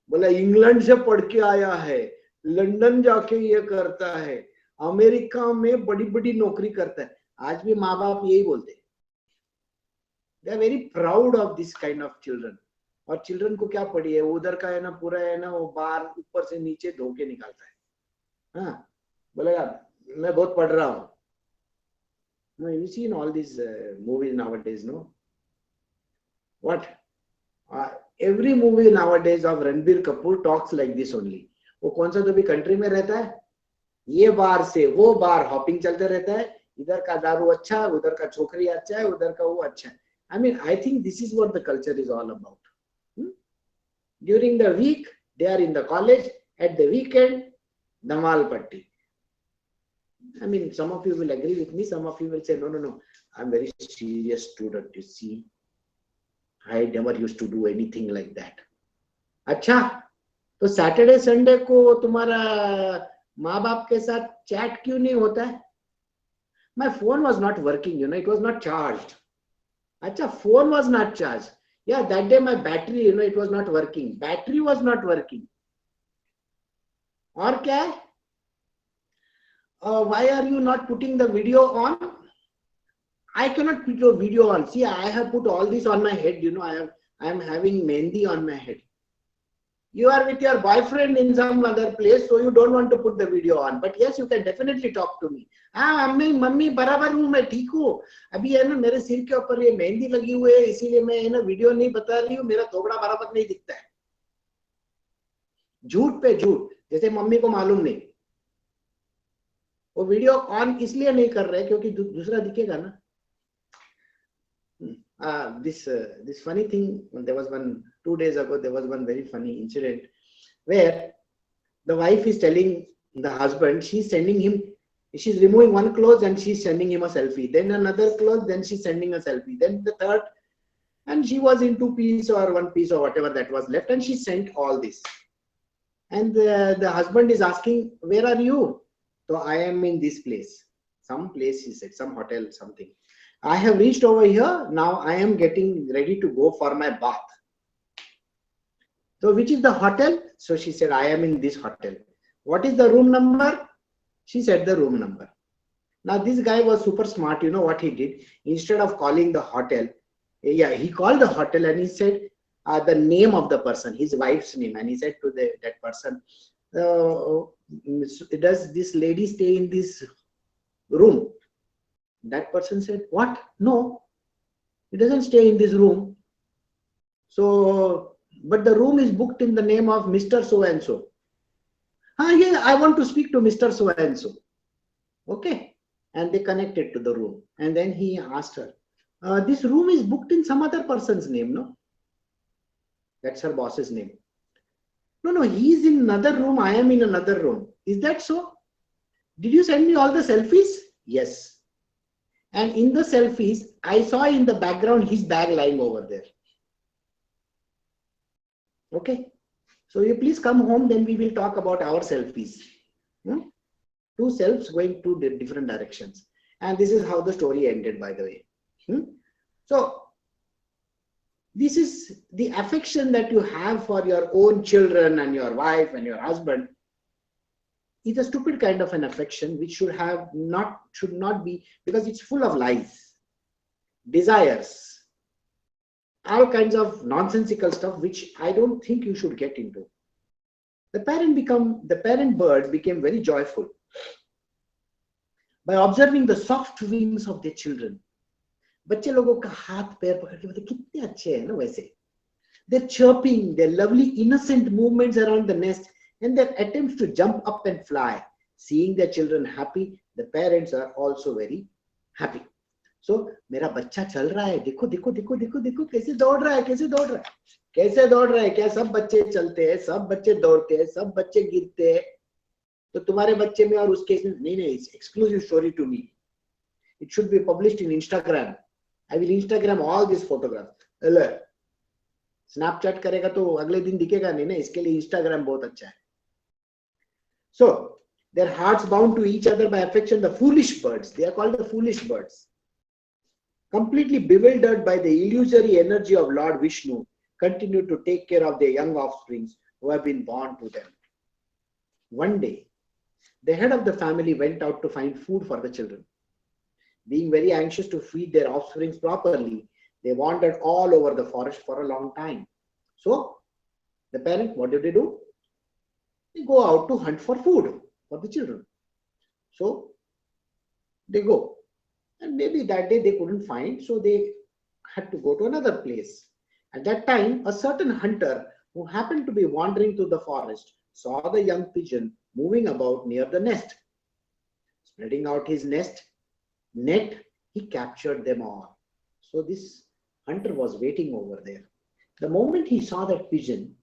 बोला इंग्लैंड से पढ़ के आया है, लंदन जाके ये करता है, अमेरिका में बड़ी बड़ी नौकरी करता है. आज भी माँ बाप यही बोलते हैं. They are very proud of this kind of children. और चिल्ड्रन को क्या पड़ी है, उधर का है ना पूरा है ना वो बाहर ऊपर से नीचे धो के निकालता है. हाँ, बोलेगा मैं बहुत पढ़ रहा हूँ. No, you see in all these movies nowadays, no? What? Every movie nowadays of Ranbir Kapoor talks like this only. वो कौन सा तो भी कंट्री में रहता है, ये बार से वो बार हॉपिंग चलते रहता है. इधर का दारू अच्छा है, उधर का छोकरी अच्छा है, उधर का वो अच्छा है. I mean, I think this is what the culture is all about. During the week, they are in the college. At the weekend, Dhamal Patti. I mean, some of you will agree with me, some of you will say, no, I'm very serious student, you see. I never used to do anything like that. अच्छा, तो Saturday Sunday को तुम्हारा माँ बाप के साथ chat क्यों नहीं होता है? My phone was not working, it was not charged. अच्छा, phone was not charged. Yeah, that day my battery, it was not working. Battery was not working. और क्या है? Why are you not putting the video on? I cannot put your video on. See, I have put all this on my head, I am having mehndi on my head. You are with your boyfriend in some other place, so you don't want to put the video on. But yes, you can definitely talk to me. हाँ mummy बराबर हूँ, मैं ठीक हूँ. अभी है ना मेरे सिर के ऊपर ये मेहंदी लगी हुई है, इसीलिए मैं है ना वीडियो नहीं बता रही हूँ, मेरा थोबड़ा बराबर नहीं दिखता है. झूठ पे झूठ, जैसे मम्मी को मालूम नहीं. वो वीडियो ऑन इसलिए नहीं कर रहे क्योंकि दूसरा दिखेगा ना. This funny thing, there was 2 days ago, there was one very funny incident where the wife is telling the husband, she's removing one clothes and she's sending him a selfie, then another clothes, then she's sending a selfie, then the third, and she was in 2 piece or 1 piece or whatever that was left, and she sent all this. And the husband is asking, where are you? So I am in this place, some place, he said, some hotel, something. I have reached over here. Now I am getting ready to go for my bath. So which is the hotel? So she said, I am in this hotel. What is the room number? She said the room number. Now this guy was super smart. You know what he did? Instead of calling the hotel, he called the hotel and he said the name of the person, his wife's name. And he said to that person, does this lady stay in this room? That person said, what? No, he doesn't stay in this room. So, but the room is booked in the name of Mr. So-and-so. Yeah, I want to speak to Mr. So-and-so. Okay. And they connected to the room. And then he asked her, this room is booked in some other person's name, no? That's her boss's name. No, he's in another room. I am in another room. Is that so? Did you send me all the selfies? Yes. And in the selfies, I saw in the background his bag lying over there. Okay. So you please come home, then we will talk about our selfies. 2 selves going 2 different directions. And this is how the story ended, by the way. So this is the affection that you have for your own children and your wife and your husband. Is a stupid kind of an affection which should not be, because it's full of lies, desires, all kinds of nonsensical stuff which I don't think you should get into. The parent bird became very joyful by observing the soft wings of their children. बच्चे लोगों का हाथ पैर पकड़ के बोलते कितने अच्छे हैं ना वैसे. They're chirping, their lovely innocent movements around the nest, and their attempts to jump up and fly. Seeing their children happy, the parents are also very happy. So, मेरा बच्चा चल रहा है, देखो देखो देखो देखो देखो कैसे दौड़ रहा है, कैसे दौड़ रहा है, कैसे दौड़ रहा है. क्या सब बच्चे चलते हैं, सब बच्चे दौड़ते हैं, सब बच्चे गिरते हैं? तो तुम्हारे बच्चे में और उसके नहीं, it's exclusive story to me. It should be published in Instagram. I will Instagram all these photographs. Snapchat करेगा तो अगले दिन दिखेगा नहीं ना, इसके लिए Instagram बहुत अच्छा है. So, their hearts bound to each other by affection, the foolish birds, they are called the foolish birds, completely bewildered by the illusory energy of Lord Vishnu, continue to take care of their young offsprings who have been born to them. One day, the head of the family went out to find food for the children. Being very anxious to feed their offsprings properly, they wandered all over the forest for a long time. So, the parent, what did they do? They go out to hunt for food for the children. So, they go. And maybe that day they couldn't find, so they had to go to another place. At that time, a certain hunter who happened to be wandering through the forest saw the young pigeon moving about near the nest. Spreading out his net, he captured them all. So this hunter was waiting over there. The moment he saw that pigeon,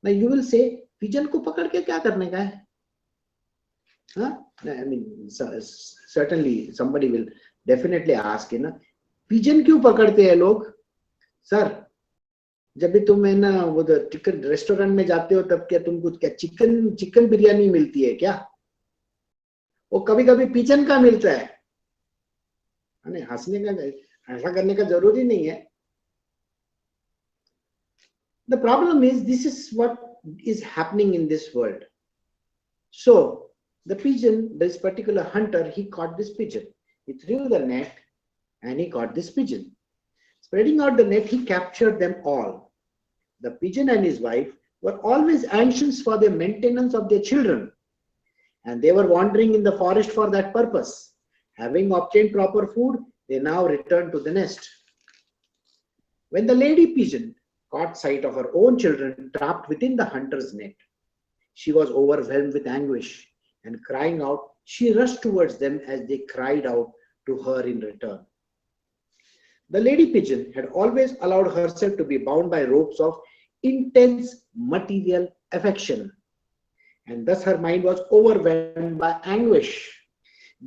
now you will say, pigeon को पकड़ के क्या करने का है? Huh? I mean, certainly somebody will definitely ask, pigeon क्यों पकड़ते हैं लोग? Sir, जब भी तुम है ना वो चिकन रेस्टोरेंट में जाते हो तब क्या तुमको क्या चिकन बिरयानी मिलती है क्या? वो कभी कभी पिजन का मिलता है। हंसने का ऐसा करने का जरूरी नहीं है। The problem is this is what is happening in this world. So the pigeon, this particular hunter, he caught this pigeon. He threw the net and he caught this pigeon. Spreading out the net, he captured them all. The pigeon and his wife were always anxious for the maintenance of their children, and they were wandering in the forest for that purpose. Having obtained proper food, they now returned to the nest. When the lady pigeon caught sight of her own children trapped within the hunter's net, she was overwhelmed with anguish, and crying out, she rushed towards them as they cried out to her in return. The lady pigeon had always allowed herself to be bound by ropes of intense material affection, and thus her mind was overwhelmed by anguish.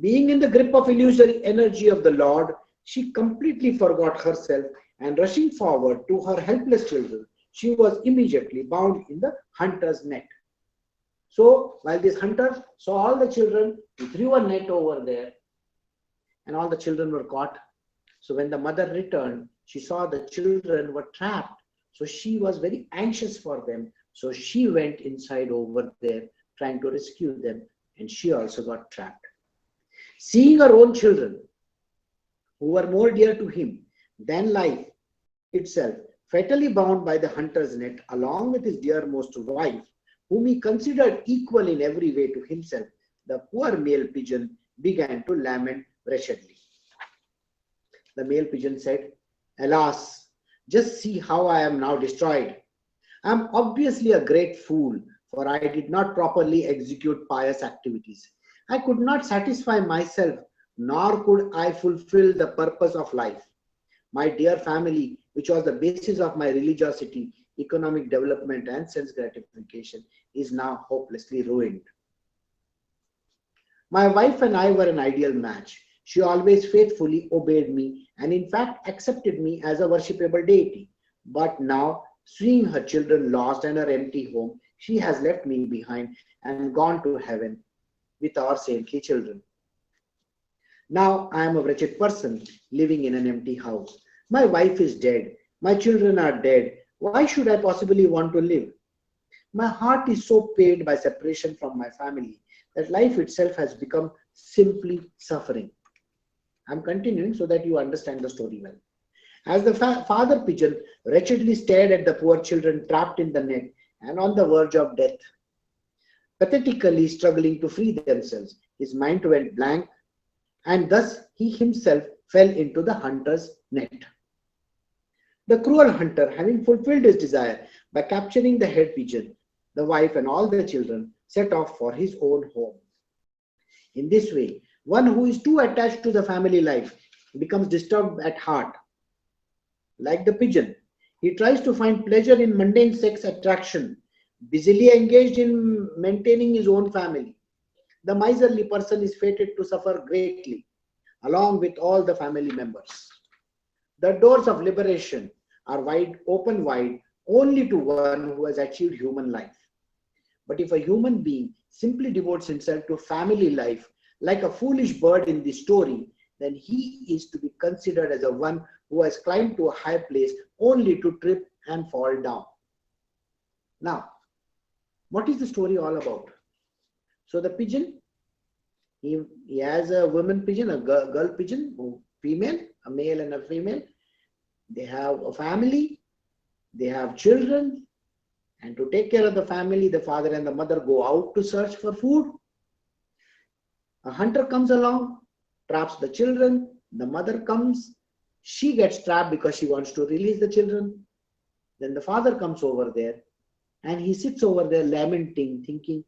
Being in the grip of illusory energy of the Lord, she completely forgot herself, and rushing forward to her helpless children, she was immediately bound in the hunter's net. So while this hunter saw all the children, he threw a net over there, and all the children were caught. So when the mother returned, she saw the children were trapped. So she was very anxious for them. So she went inside over there trying to rescue them, and she also got trapped. Seeing her own children, who were more dear to him than life itself, fatally bound by the hunter's net, along with his dearmost wife, whom he considered equal in every way to himself, the poor male pigeon began to lament wretchedly. The male pigeon said, "Alas, just see how I am now destroyed. I am obviously a great fool, for I did not properly execute pious activities. I could not satisfy myself, nor could I fulfill the purpose of life. My dear family, which was the basis of my religiosity, economic development, and sense gratification, is now hopelessly ruined. My wife and I were an ideal match. She always faithfully obeyed me and in fact accepted me as a worshipable deity. But now, seeing her children lost and her empty home, she has left me behind and gone to heaven with our saintly children. Now I am a wretched person living in an empty house. My wife is dead. My children are dead. Why should I possibly want to live? My heart is so pained by separation from my family that life itself has become simply suffering." I'm continuing so that you understand the story well. As the father pigeon wretchedly stared at the poor children trapped in the net and on the verge of death, pathetically struggling to free themselves, his mind went blank, and thus he himself fell into the hunter's net. The cruel hunter, having fulfilled his desire by capturing the head pigeon, the wife and all the children, set off for his own home. In this way, one who is too attached to the family life becomes disturbed at heart. Like the pigeon, he tries to find pleasure in mundane sex attraction, busily engaged in maintaining his own family. The miserly person is fated to suffer greatly, along with all the family members. The doors of liberation are open wide only to one who has achieved human life. But if a human being simply devotes himself to family life, like a foolish bird in the story, then he is to be considered as a one who has climbed to a high place only to trip and fall down. Now, what is the story all about? So the pigeon, he has a woman pigeon, a girl pigeon, female, a male and a female. They have a family, they have children, and to take care of the family, the father and the mother go out to search for food. A hunter comes along, traps the children, the mother comes, she gets trapped because she wants to release the children. Then the father comes over there and he sits over there lamenting, thinking,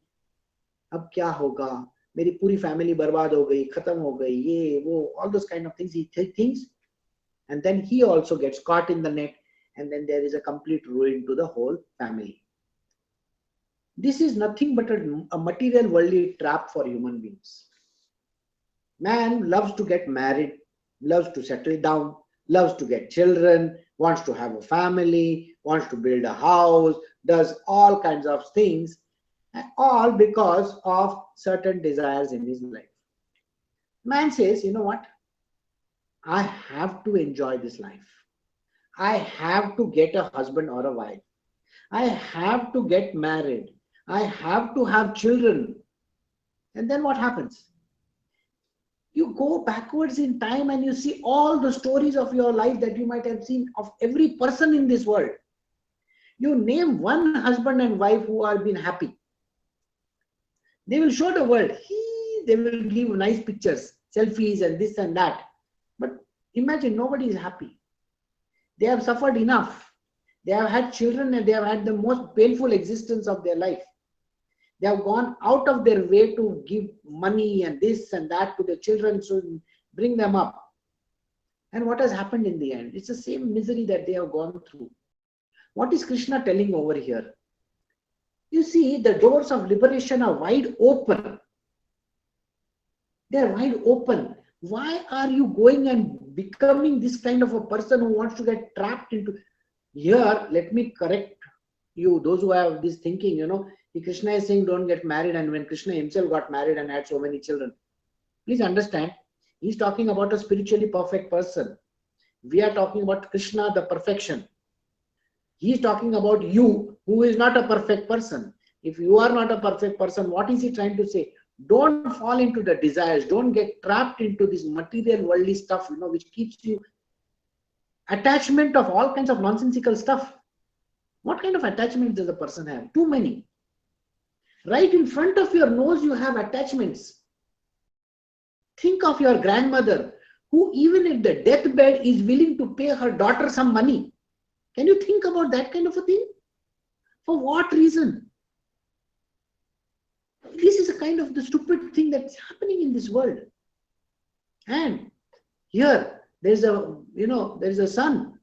अब क्या होगा, मेरी पूरी family बर्बाद हो गई, खत्म हो गई, ये वो, all those kind of things he thinks. And then he also gets caught in the net, and then there is a complete ruin to the whole family. This is nothing but a material worldly trap for human beings. Man loves to get married, loves to settle down, loves to get children, wants to have a family, wants to build a house, does all kinds of things, all because of certain desires in his life. Man says, you know what? I have to enjoy this life. I have to get a husband or a wife. I have to get married. I have to have children. And then what happens? You go backwards in time and you see all the stories of your life that you might have seen of every person in this world. You name one husband and wife who have been happy. They will show the world. They will give nice pictures, selfies and this and that. But imagine nobody is happy. They have suffered enough. They have had children and they have had the most painful existence of their life. They have gone out of their way to give money and this and that to the children to bring them up. And what has happened in the end? It's the same misery that they have gone through. What is Krishna telling over here? You see, the doors of liberation are wide open. They are wide open. Why are you going and becoming this kind of a person who wants to get trapped into? Here, let me correct you, those who have this thinking, Krishna is saying don't get married, and when Krishna himself got married and had so many children. Please understand, he's talking about a spiritually perfect person. We are talking about Krishna, the perfection. He is talking about you, who is not a perfect person. If you are not a perfect person, what is he trying to say? Don't fall into the desires. Don't get trapped into this material worldly stuff, which keeps you attachment of all kinds of nonsensical stuff. What kind of attachment does a person have? Too many. Right in front of your nose, you have attachments. Think of your grandmother, who even at the deathbed is willing to pay her daughter some money. Can you think about that kind of a thing? For what reason? This is a kind of the stupid thing that's happening in this world. And here, there's a son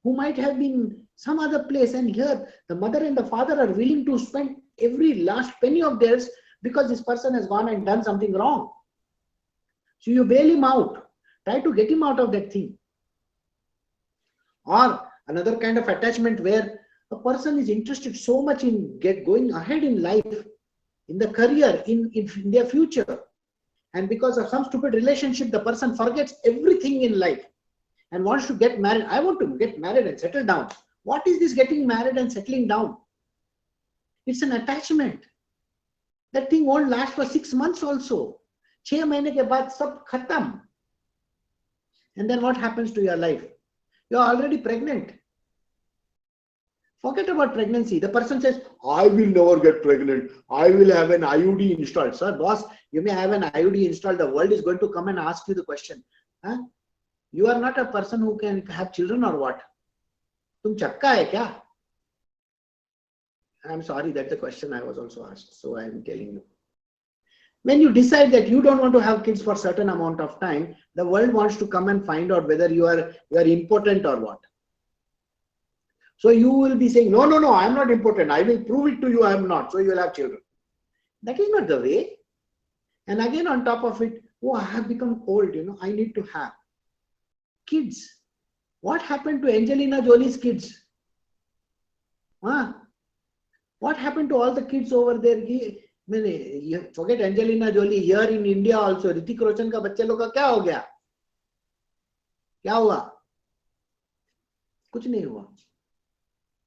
who might have been some other place, and here the mother and the father are willing to spend every last penny of theirs because this person has gone and done something wrong. So you bail him out. Try to get him out of that thing. Or another kind of attachment where a person is interested so much in going ahead in life, in the career, in their future. And because of some stupid relationship, the person forgets everything in life and wants to get married. I want to get married and settle down. What is this getting married and settling down? It's an attachment. That thing won't last for 6 months also. 6 mahine ke baad sab khatam. And then what happens to your life? You're already pregnant. Forget about pregnancy. The person says, I will never get pregnant. I will have an IUD installed. Sir, boss, you may have an IUD installed. The world is going to come and ask you the question. Huh? You are not a person who can have children or what? Tum chakka hai kya? I'm sorry, that's the question I was also asked. So I'm telling you. When you decide that you don't want to have kids for a certain amount of time, the world wants to come and find out whether you are impotent or what. So you will be saying, no, I'm not impotent. I will prove it to you I am not. So you will have children. That is not the way. And again on top of it, I have become old, I need to have kids. What happened to Angelina Jolie's kids? What happened to all the kids over there? Forget Angelina Jolie. Here in India also, Hrithik Roshan ka bachcha log ka kya ho gaya? Kya hua? Kuch nahi hua.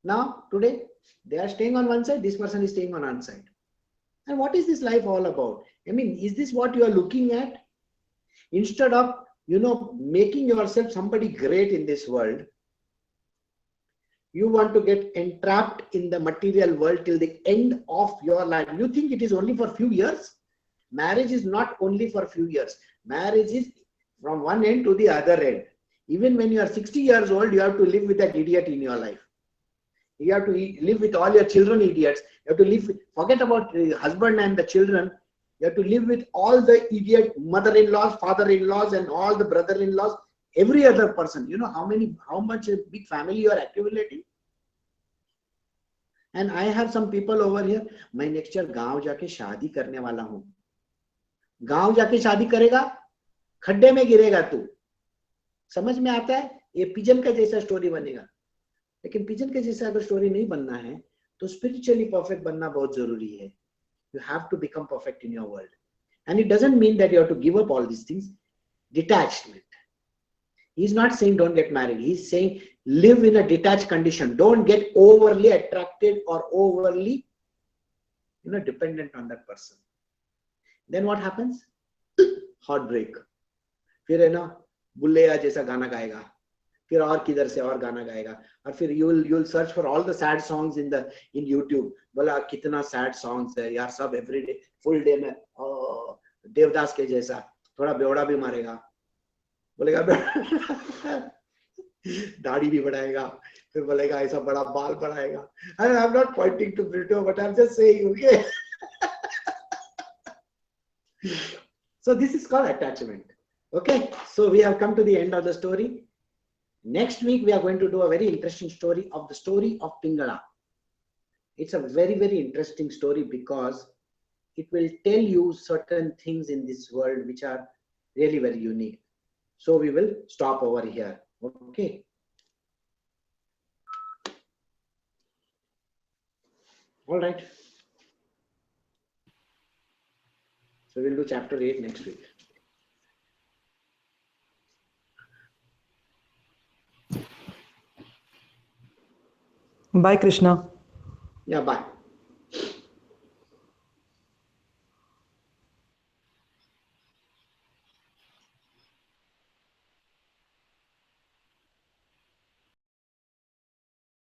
Now, today, they are staying on one side, this person is staying on one side. And what is this life all about? I mean, is this what you are looking at? Instead of, making yourself somebody great in this world, you want to get entrapped in the material world till the end of your life. You think it is only for few years? Marriage is not only for few years. Marriage is from one end to the other end. Even when you are 60 years old, you have to live with that idiot in your life. You have to live with all your children idiots. You have to live with, forget about the husband and the children. You have to live with all the idiot mother-in-laws, father-in-laws, and all the brother-in-laws, every other person. You know how much a big family you are accumulating? And I have some people over here, मैं next year गांव जाके शादी करने वाला हूं. गांव जाके शादी करेगा, खड्डे में गिरेगा तू. समझ में आता है? ये पिजन का जैसा स्टोरी बनेगा. लेकिन पिजन के जैसा अगर स्टोरी नहीं बनना है तो स्पिरिचुअली परफेक्ट बनना बहुत जरूरी है. You have to become perfect in your world. And it doesn't mean that you have to give up all these things. Detachment. He's not saying don't get married. He's saying live in a detached condition. Don't get overly attracted or overly, dependent on that person. Then what happens? Heartbreak. फिर है ना, बुल्लेया जैसा गाना गाएगा, फिर और किधर से और गाना गाएगा, और फिर you'll search for all the sad songs in YouTube. बोला कितना sad songs है यार, सब every day full day में देवदास के जैसा, थोड़ा बेवड़ा भी मारेगा, बोलेगा दाढ़ी भी बढ़ाएगा, फिर बोलेगा ऐसा बड़ा बाल बढ़ाएगा. I'm not pointing to Brito, but I'm just saying, okay. So this is called attachment. Okay, so we have come to the end of the story. Next week we are going to do a very interesting story of Pingala. It's a very, very interesting story because it will tell you certain things in this world which are really very unique. So we will stop over here. Okay. All right. So we'll do chapter 8 next week. Bye, Krishna. Yeah, bye.